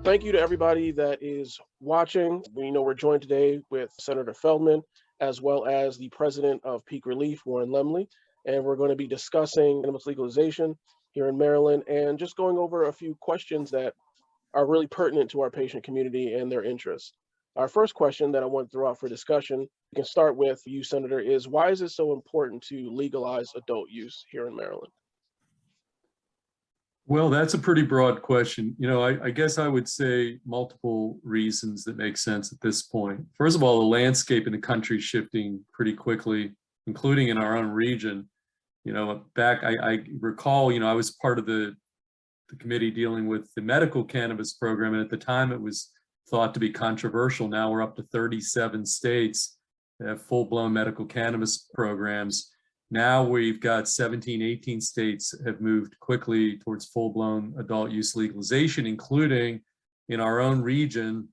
Thank you to everybody that is watching. We're joined today with Senator Feldman, as well as the president of Peake ReLeaf, Warren Lemley, and we're going to be discussing cannabis legalization here in Maryland and just going over a few questions that are really pertinent to our patient community and their interests. Our first question that I want to throw out for discussion, we can start with you, Senator, is why is it so important to legalize adult use here in Maryland? Well, that's a pretty broad question. I guess I would say multiple reasons that make sense at this point. First of all, the landscape in the country is shifting pretty quickly, including in our own region. I recall, I was part of the committee dealing with the medical cannabis program, and at the time it was thought to be controversial. Now we're up to 37 states that have full-blown medical cannabis programs. Now we've got 17, 18 states have moved quickly towards full-blown adult use legalization, including in our own region.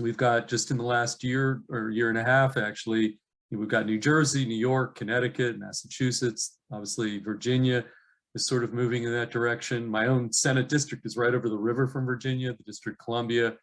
We've got just in the last year or year and a half, actually, we've got New Jersey, New York, Connecticut, Massachusetts, obviously Virginia is sort of moving in that direction. My own Senate district is right over the river from Virginia, the District of Columbia.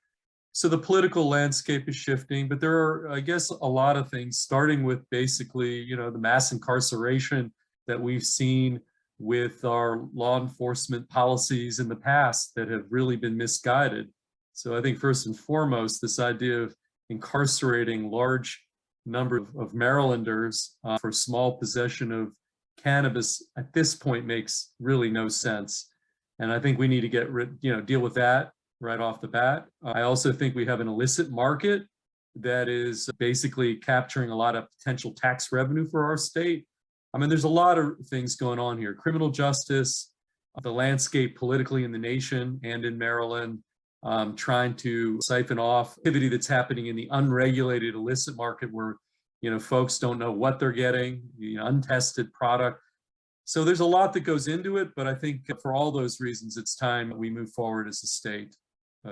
So the political landscape is shifting, but there are, I guess, a lot of things, starting with basically, the mass incarceration that we've seen with our law enforcement policies in the past that have really been misguided. So I think first and foremost, this idea of incarcerating large number of Marylanders for small possession of cannabis at this point makes really no sense. And I think we need to deal with that right off the bat. I also think we have an illicit market that is basically capturing a lot of potential tax revenue for our state. I mean, there's a lot of things going on here. Criminal justice, the landscape politically in the nation and in Maryland, trying to siphon off activity that's happening in the unregulated illicit market where, folks don't know what they're getting, the untested product. So there's a lot that goes into it, but I think for all those reasons, it's time we move forward as a state.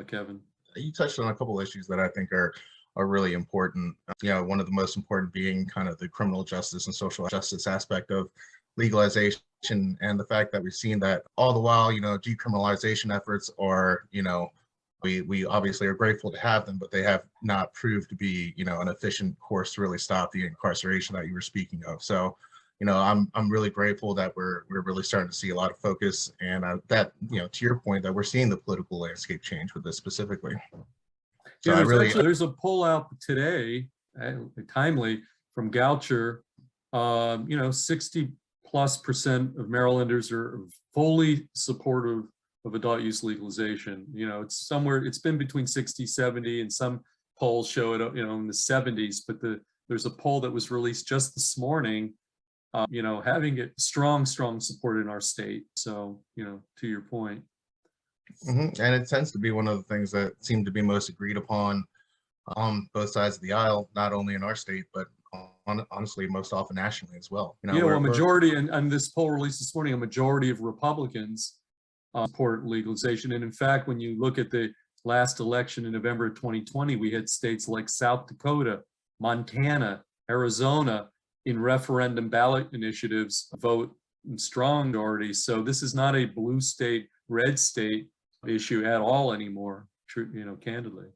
Kevin. You touched on a couple of issues that I think are really important. One of the most important being kind of the criminal justice and social justice aspect of legalization, and the fact that we've seen that all the while, decriminalization efforts are, we obviously are grateful to have them, but they have not proved to be, an efficient course to really stop the incarceration that you were speaking of. So, I'm really grateful that we're really starting to see a lot of focus, and that, to your point, that we're seeing the political landscape change with this specifically. So there's a poll out today, timely, from Goucher. 60+% of Marylanders are fully supportive of adult use legalization. It's been between 60, 70, and some polls show it, in the 70s. But there's a poll that was released just this morning. Having it strong support in our state. So, to your point. And it tends to be one of the things that seem to be most agreed upon on both sides of the aisle, not only in our state, but honestly, most often nationally as well. A majority, and this poll released this morning, a majority of Republicans support legalization. And in fact, when you look at the last election in November of 2020, we had states like South Dakota, Montana, Arizona, in referendum ballot initiatives vote in strong majority. So this is not a blue state, red state issue at all anymore, candidly.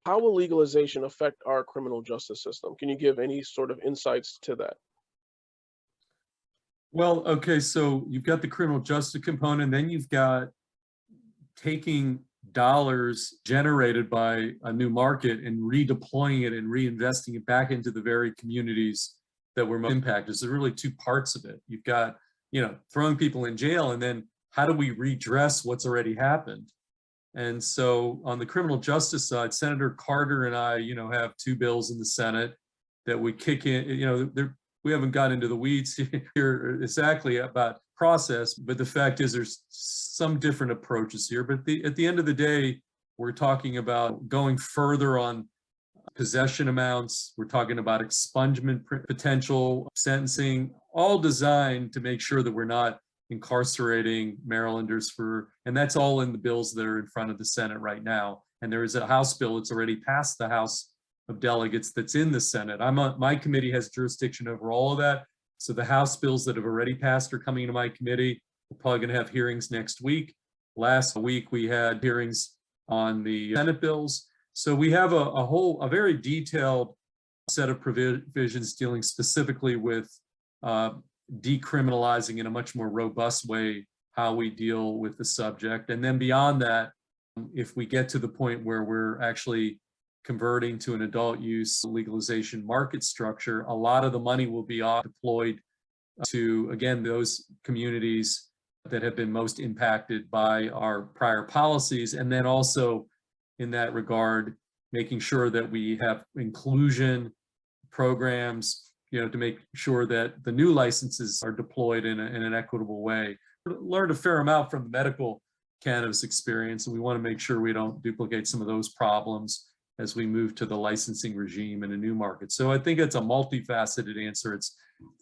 How will legalization affect our criminal justice system? Can you give any sort of insights to that? Well, okay, so you've got the criminal justice component, then you've got taking dollars generated by a new market and redeploying it and reinvesting it back into the very communities that were most impacted. So there's really two parts of it. You've got, throwing people in jail, and then how do we redress what's already happened? And so on the criminal justice side, Senator Carter and I, have two bills in the Senate that we kick in. We haven't got into the weeds here exactly about process, but the fact is there's some different approaches here. But at the end of the day, we're talking about going further on possession amounts. We're talking about expungement potential, sentencing, all designed to make sure that we're not incarcerating Marylanders and that's all in the bills that are in front of the Senate right now. And there is a House bill that's already passed the House of Delegates that's in the Senate. My committee has jurisdiction over all of that. So the House bills that have already passed are coming to my committee. We're probably going to have hearings next week. Last week we had hearings on the Senate bills. So we have a very detailed set of provisions dealing specifically with decriminalizing in a much more robust way how we deal with the subject. And then beyond that, if we get to the point where we're actually converting to an adult use legalization market structure, a lot of the money will be deployed to, again, those communities that have been most impacted by our prior policies. And then also in that regard, making sure that we have inclusion programs, to make sure that the new licenses are deployed in an equitable way. Learned a fair amount from the medical cannabis experience, and we want to make sure we don't duplicate some of those problems as we move to the licensing regime in a new market. So I think it's a multifaceted answer. It's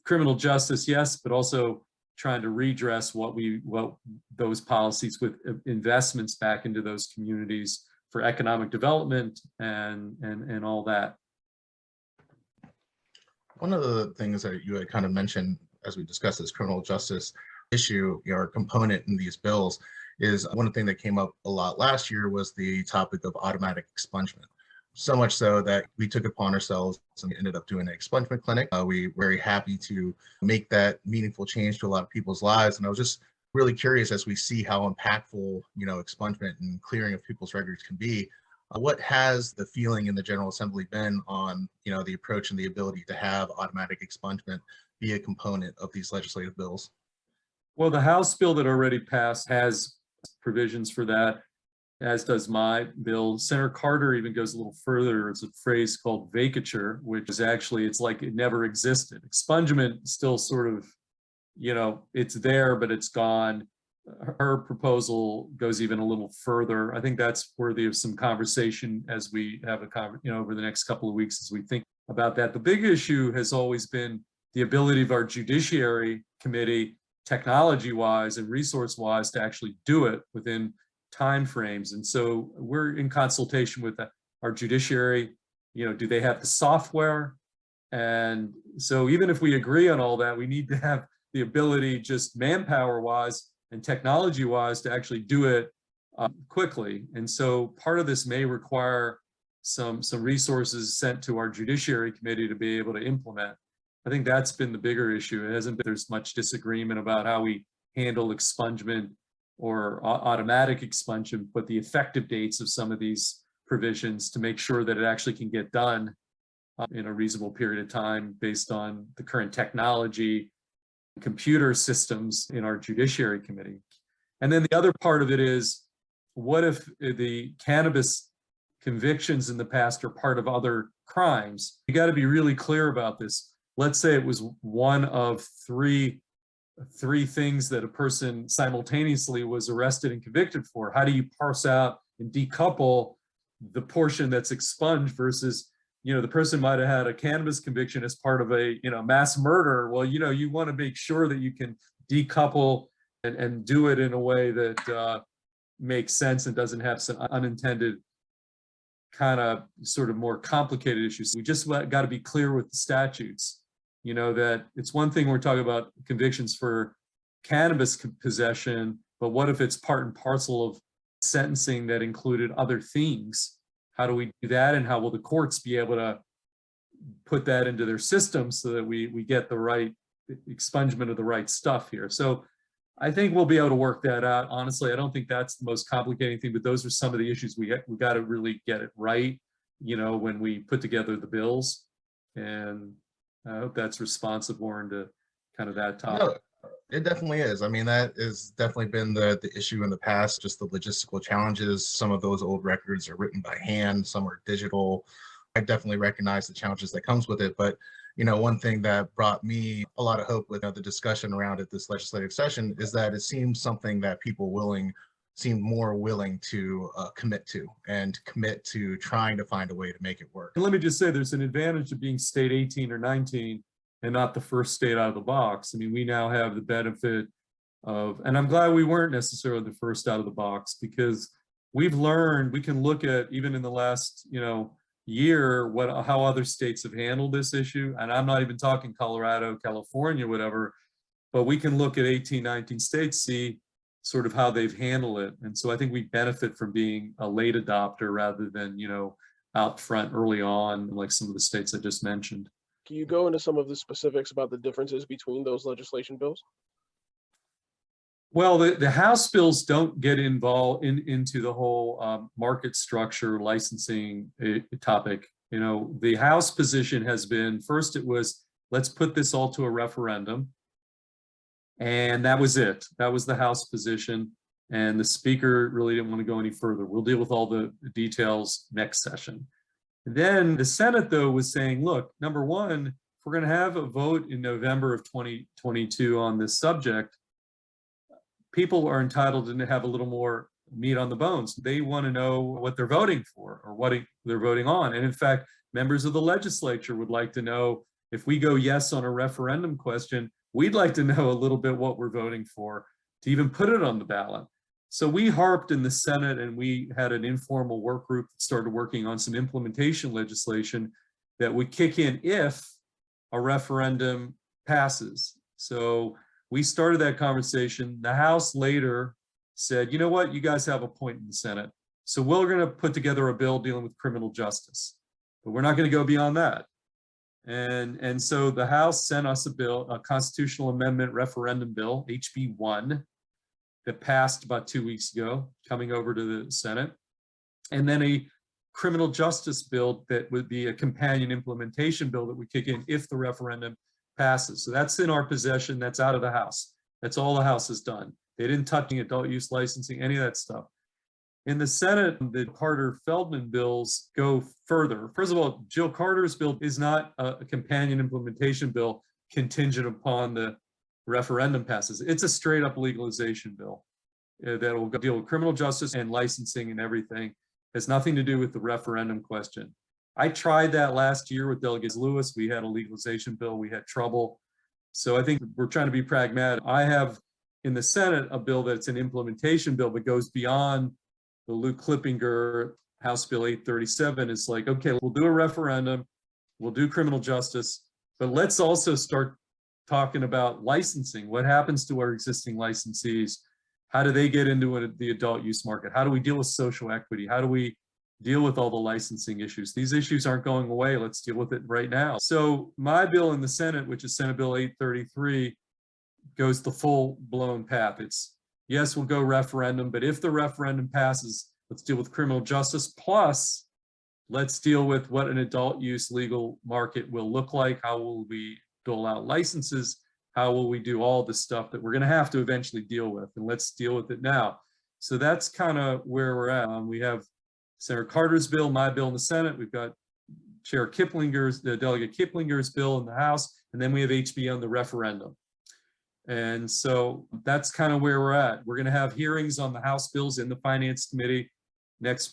criminal justice, yes, but also trying to redress what those policies with investments back into those communities for economic development and all that. One of the things that you had kind of mentioned as we discussed this criminal justice issue, or component in these bills, is one thing that came up a lot last year was the topic of automatic expungement. So much so that we took it upon ourselves and ended up doing an expungement clinic. We were very happy to make that meaningful change to a lot of people's lives. And I was just really curious, as we see how impactful, expungement and clearing of people's records can be. What has the feeling in the General Assembly been on, the approach and the ability to have automatic expungement be a component of these legislative bills? Well, the House bill that already passed has provisions for that, as does my bill. Senator Carter even goes a little further. It's a phrase called vacature, which is actually, it's like it never existed. Expungement still sort of, it's there, but it's gone. Her proposal goes even a little further. I think that's worthy of some conversation as we have over the next couple of weeks as we think about that. The big issue has always been the ability of our Judiciary Committee, technology-wise and resource-wise, to actually do it within timeframes. And so we're in consultation with our judiciary. Do they have the software? And so even if we agree on all that, we need to have the ability, just manpower-wise and technology-wise, to actually do it quickly. And so part of this may require some resources sent to our Judiciary Committee to be able to implement. I think that's been the bigger issue. It hasn't been there's much disagreement about how we handle expungement or automatic expungement, but the effective dates of some of these provisions to make sure that it actually can get done in a reasonable period of time based on the current technology, computer systems in our Judiciary Committee. And then the other part of it is, what if the cannabis convictions in the past are part of other crimes? You got to be really clear about this. Let's say it was one of three things that a person simultaneously was arrested and convicted for. How do you parse out and decouple the portion that's expunged versus, the person might have had a cannabis conviction as part of a, mass murder. Well, you want to make sure that you can decouple and do it in a way that makes sense and doesn't have some unintended kind of sort of more complicated issues. We just got to be clear with the statutes. That it's one thing we're talking about convictions for cannabis possession, but what if it's part and parcel of sentencing that included other things? How do we do that? And how will the courts be able to put that into their system so that we get the right expungement of the right stuff here? So I think we'll be able to work that out. Honestly, I don't think that's the most complicating thing, but those are some of the issues we got to really get it right, when we put together the bills. And I hope that's responsive, Warren, to kind of that topic. No, it definitely is. I mean, that has definitely been the issue in the past, just the logistical challenges. Some of those old records are written by hand, some are digital. I definitely recognize the challenges that comes with it. But, one thing that brought me a lot of hope with the discussion around it this legislative session is that it seems something that people seem more willing to commit to trying to find a way to make it work. And let me just say, there's an advantage to being state 18 or 19 and not the first state out of the box. I mean, we now have the benefit of, and I'm glad we weren't necessarily the first out of the box, because we've learned, we can look at, even in the last, year, how other states have handled this issue. And I'm not even talking Colorado, California, whatever, but we can look at 18, 19 states, see sort of how they've handled it. And so I think we benefit from being a late adopter rather than, out front early on, like some of the states I just mentioned. Can you go into some of the specifics about the differences between those legislation bills? Well, the House bills don't get involved into the whole market structure licensing topic. The House position has been, first it was, let's put this all to a referendum. And that was it. That was the House position. And the Speaker really didn't want to go any further. We'll deal with all the details next session. And then the Senate, though, was saying, look, number one, if we're going to have a vote in November of 2022 on this subject, people are entitled to have a little more meat on the bones. They want to know what they're voting for or what they're voting on. And in fact, members of the legislature would like to know, if we go yes on a referendum question, we'd like to know a little bit what we're voting for to even put it on the ballot. So we harped in the Senate, and we had an informal work group that started working on some implementation legislation that would kick in if a referendum passes. So we started that conversation. The House later said, you know what, you guys have a point in the Senate. So we're going to put together a bill dealing with criminal justice, but we're not going to go beyond that. And so the House sent us a bill, a constitutional amendment referendum bill, HB 1, that passed about 2 weeks ago, coming over to the Senate. And then a criminal justice bill that would be a companion implementation bill that would kick in if the referendum passes. So that's in our possession. That's out of the House. That's all the House has done. They didn't touch adult use licensing, any of that stuff. In the Senate, the Carter-Feldman bills go further. First of all, Jill Carter's bill is not a companion implementation bill contingent upon the referendum passes. It's a straight up legalization bill that will deal with criminal justice and licensing and everything. It has nothing to do with the referendum question. I tried that last year with Delegate Lewis. We had a legalization bill. We had trouble. So I think we're trying to be pragmatic. I have in the Senate a bill that's an implementation bill that goes beyond the Luke Clippinger House Bill 837. It's like, okay, we'll do a referendum, we'll do criminal justice, but let's also start talking about licensing. What happens to our existing licensees? How do they get into the adult use market? How do we deal with social equity? How do we deal with all the licensing issues? These issues aren't going away. Let's deal with it right now. So my bill in the Senate, which is Senate Bill 833, goes the full-blown path. It's, yes, we'll go referendum, but if the referendum passes, let's deal with criminal justice. Plus, let's deal with what an adult use legal market will look like. How will we dole out licenses? How will we do all the stuff that we're going to have to eventually deal with? And let's deal with it now. So that's kind of where we're at. We have Senator Carter's bill, my bill in the Senate. We've got Chair Kiplinger's, the Delegate Kiplinger's bill in the House, and then we have HB on the referendum. And so that's kind of where we're at. We're going to have hearings on the House bills in the Finance Committee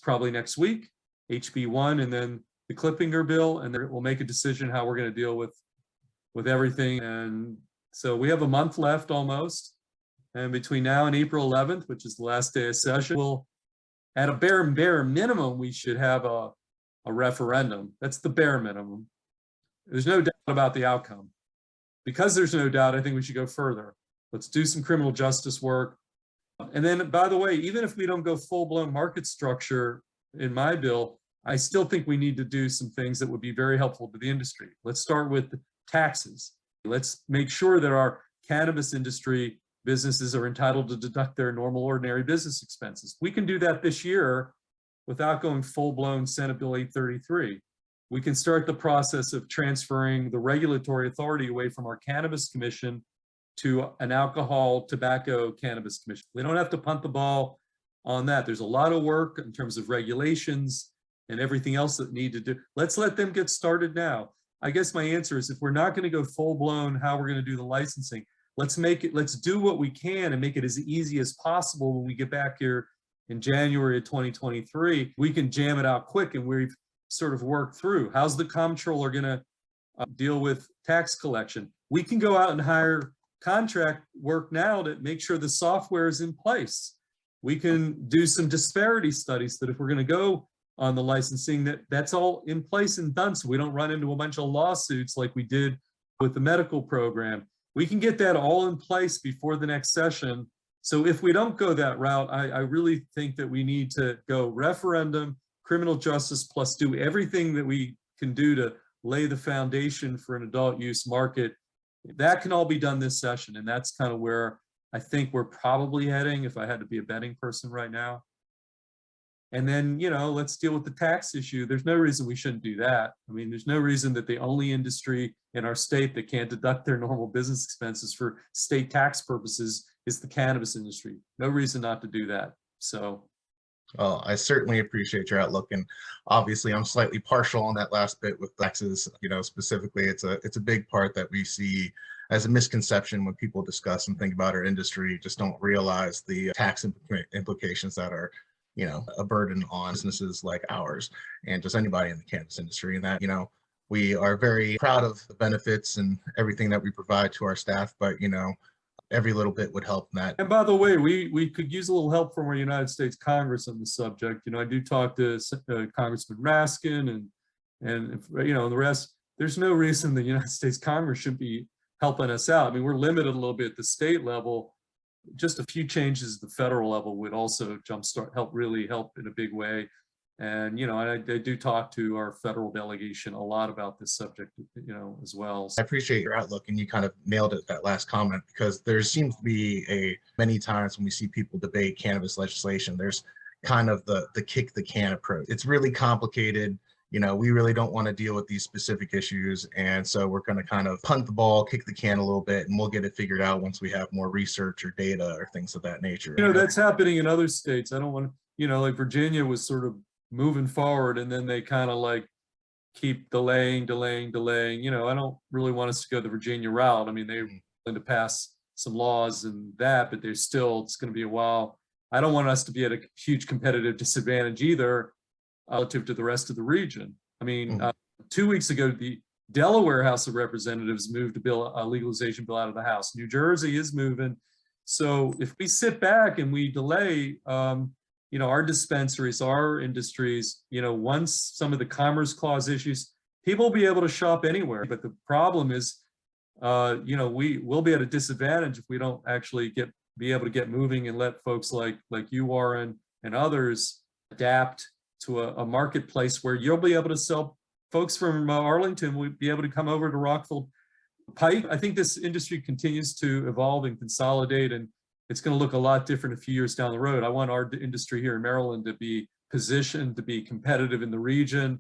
probably next week, HB 1, and then the Clippinger bill, and then we'll make a decision how we're going to deal with everything. And so we have a month left almost. And between now and April 11th, which is the last day of session, we'll, at a bare minimum, we should have a referendum. That's the bare minimum. There's no doubt about the outcome. Because there's no doubt, I think we should go further. Let's do some criminal justice work. And then, by the way, even if we don't go full-blown market structure in my bill, I still think we need to do some things that would be very helpful to the industry. Let's start with taxes. Let's make sure that our cannabis industry businesses are entitled to deduct their normal ordinary business expenses. We can do that this year without going full-blown Senate Bill 833. We can start the process of transferring the regulatory authority away from our Cannabis Commission to an alcohol, tobacco, cannabis commission. We don't have to punt the ball on that. There's a lot of work in terms of regulations and everything else that need to do. Let's let them get started now. I guess my answer is, if we're not going to go full-blown how we're going to do the licensing, let's do what we can and make it as easy as possible. When we get back here in January of 2023, we can jam it out quick, and we've sort of worked through how's the comptroller going to deal with tax collection. We can go out and hire contract work now to make sure the software is in place. We can do some disparity studies that if we're going to go on the licensing, that's all in place and done, so we don't run into a bunch of lawsuits like we did with the medical program. We can get that all in place before the next session So if we don't go that route, I really think that we need to go referendum, criminal justice, plus do everything that we can do to lay the foundation for an adult use market. That can all be done this session. And that's kind of where I think we're probably heading if I had to be a betting person right now. And then, let's deal with the tax issue. There's no reason we shouldn't do that. I mean, there's no reason that the only industry in our state that can't deduct their normal business expenses for state tax purposes is the cannabis industry. No reason not to do that. So. Well, I certainly appreciate your outlook, and obviously I'm slightly partial on that last bit with taxes. Specifically, it's a big part that we see as a misconception when people discuss and think about our industry. Just don't realize the tax implications that are, a burden on businesses like ours and just anybody in the cannabis industry. And that, we are very proud of the benefits and everything that we provide to our staff, but every little bit would help in that. And by the way, we could use a little help from our United States Congress on the subject. I do talk to Congressman Raskin and the rest. There's no reason the United States Congress should be helping us out. I mean, we're limited a little bit at the state level. Just a few changes at the federal level would also really help in a big way. And, I do talk to our federal delegation a lot about this subject, as well. I appreciate your outlook, and you kind of nailed it, that last comment, because there seems to be many times when we see people debate cannabis legislation, there's kind of the kick the can approach. It's really complicated. We really don't want to deal with these specific issues. And so we're going to kind of punt the ball, kick the can a little bit, and we'll get it figured out once we have more research or data or things of that nature. That's happening in other states. I don't want to, like Virginia was sort of moving forward, and then they kind of like keep delaying. I don't really want us to go the Virginia route. I mean, they're going to pass some laws and that, but it's going to be a while. I don't want us to be at a huge competitive disadvantage either relative to the rest of the region. I mean, 2 weeks ago, the Delaware House of Representatives moved a legalization bill out of the House. New Jersey is moving. So if we sit back and we delay, our dispensaries, our industries, once some of the Commerce Clause issues, people will be able to shop anywhere. But the problem is, we will be at a disadvantage if we don't actually be able to get moving and let folks like you, Warren, and others adapt to a marketplace where you'll be able to sell. Folks from Arlington will be able to come over to Rockville Pike. I think this industry continues to evolve and consolidate, and it's going to look a lot different a few years down the road. I want our industry here in Maryland to be positioned to be competitive in the region,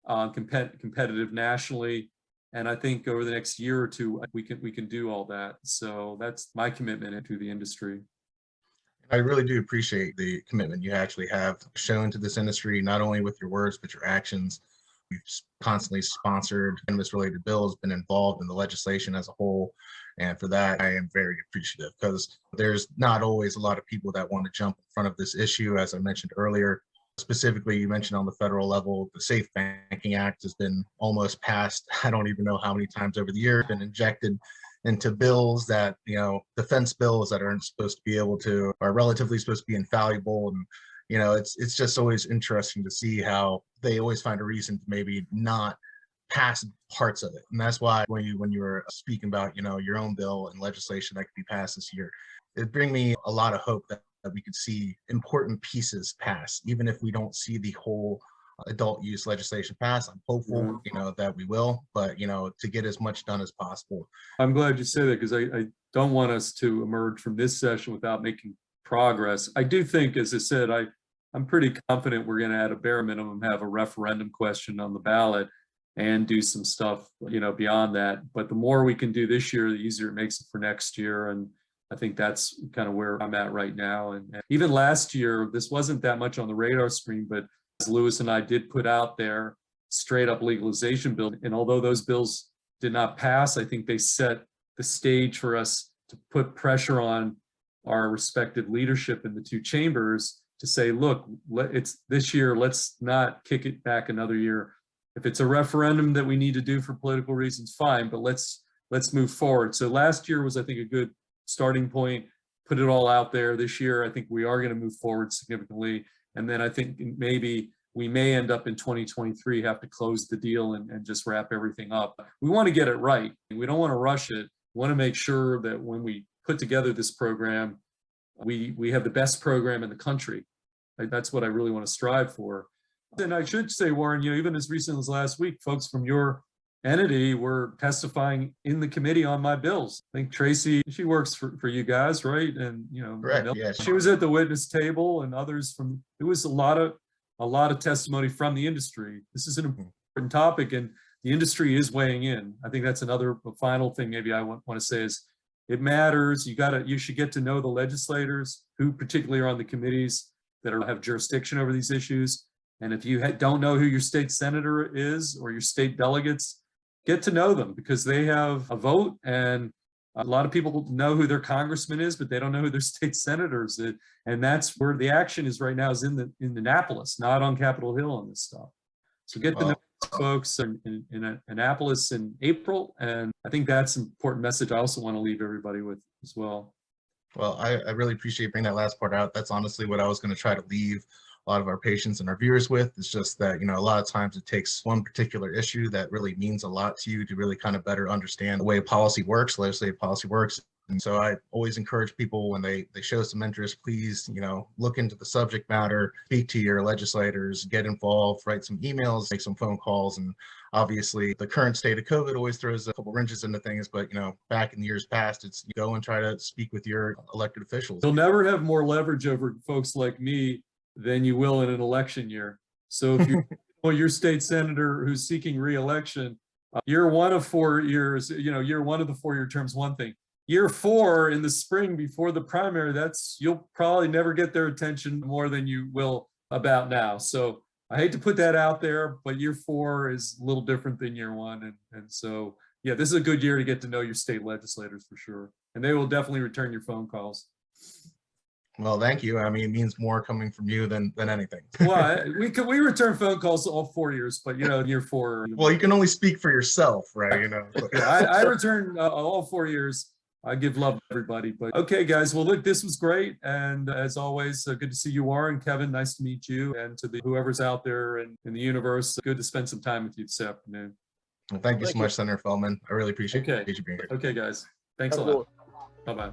competitive nationally. And I think over the next year or two, we can do all that. So that's my commitment to the industry. I really do appreciate the commitment you actually have shown to this industry, not only with your words, but your actions. You've constantly sponsored cannabis-related bills, been involved in the legislation as a whole. And for that, I am very appreciative, because there's not always a lot of people that want to jump in front of this issue. As I mentioned earlier, specifically, you mentioned on the federal level, the Safe Banking Act has been almost passed. I don't even know how many times over the years, been injected into bills that, defense bills that aren't supposed to be able to, are relatively supposed to be infallible. And, it's just always interesting to see how they always find a reason to maybe not pass parts of it. And that's why when you were speaking about, your own bill and legislation that could be passed this year, it brings me a lot of hope that we could see important pieces pass, even if we don't see the whole adult use legislation pass. I'm hopeful, that we will, but, to get as much done as possible. I'm glad you say that, because I don't want us to emerge from this session without making progress. I do think, as I said, I'm pretty confident we're going to, at a bare minimum, have a referendum question on the ballot and do some stuff, beyond that. But the more we can do this year, the easier it makes it for next year. And I think that's kind of where I'm at right now. And even last year, this wasn't that much on the radar screen, but as Lewis and I did put out there, straight up legalization bill. And although those bills did not pass, I think they set the stage for us to put pressure on our respective leadership in the two chambers to say, look, it's this year, let's not kick it back another year. If it's a referendum that we need to do for political reasons, fine, but let's move forward. So last year was, I think, a good starting point, put it all out there. This year, I think we are going to move forward significantly. And then I think maybe we may end up in 2023, have to close the deal and just wrap everything up. We want to get it right. We don't want to rush it. We want to make sure that when we put together this program, We have the best program in the country. That's what I really want to strive for. And I should say, Warren, even as recently as last week, folks from your entity were testifying in the committee on my bills. I think Tracy, she works for you guys, right? And Correct. Yeah. she was at the witness table, and others from. It was a lot of testimony from the industry. This is an important topic, and the industry is weighing in. I think that's another final thing maybe I want to say is it matters. You should get to know the legislators who particularly are on the committees that have jurisdiction over these issues. And if you don't know who your state senator is or your state delegates, get to know them, because they have a vote, and a lot of people know who their congressman is, but they don't know who their state senators is. And that's where the action is right now, is in Annapolis, not on Capitol Hill on this stuff. So get to know folks in Annapolis in April. And I think that's an important message I also want to leave everybody with as well. Well, I really appreciate bringing that last part out. That's honestly what I was going to try to leave a lot of our patients and our viewers with. It's just that, a lot of times it takes one particular issue that really means a lot to you to really kind of better understand the way policy works, legislative policy works. And so I always encourage people, when they show some interest, please, look into the subject matter, speak to your legislators, get involved, write some emails, make some phone calls. And obviously the current state of COVID always throws a couple wrenches into things, but back in the years past, it's go and try to speak with your elected officials. You'll never have more leverage over folks like me than you will in an election year. So if you're your state senator who's seeking re-election, year 1 of 4 years, year 1 of the 4-year terms, one thing. Year 4 in the spring before the primary, you'll probably never get their attention more than you will about now. So I hate to put that out there, but year 4 is a little different than year 1. And so, yeah, this is a good year to get to know your state legislators for sure. And they will definitely return your phone calls. Well, thank you. I mean, it means more coming from you than anything. Well, we return phone calls all 4 years, but year 4. Well, you can only speak for yourself, right? Yeah, I return all 4 years. I give love to everybody. But okay, guys. Well, look, this was great, and as always, good to see you, Warren. Kevin, nice to meet you, and to whoever's out there in the universe, good to spend some time with you this afternoon. Well, thank you so much, Senator Feldman. I really appreciate you being here. Okay, guys. Thanks a lot. Bye-bye.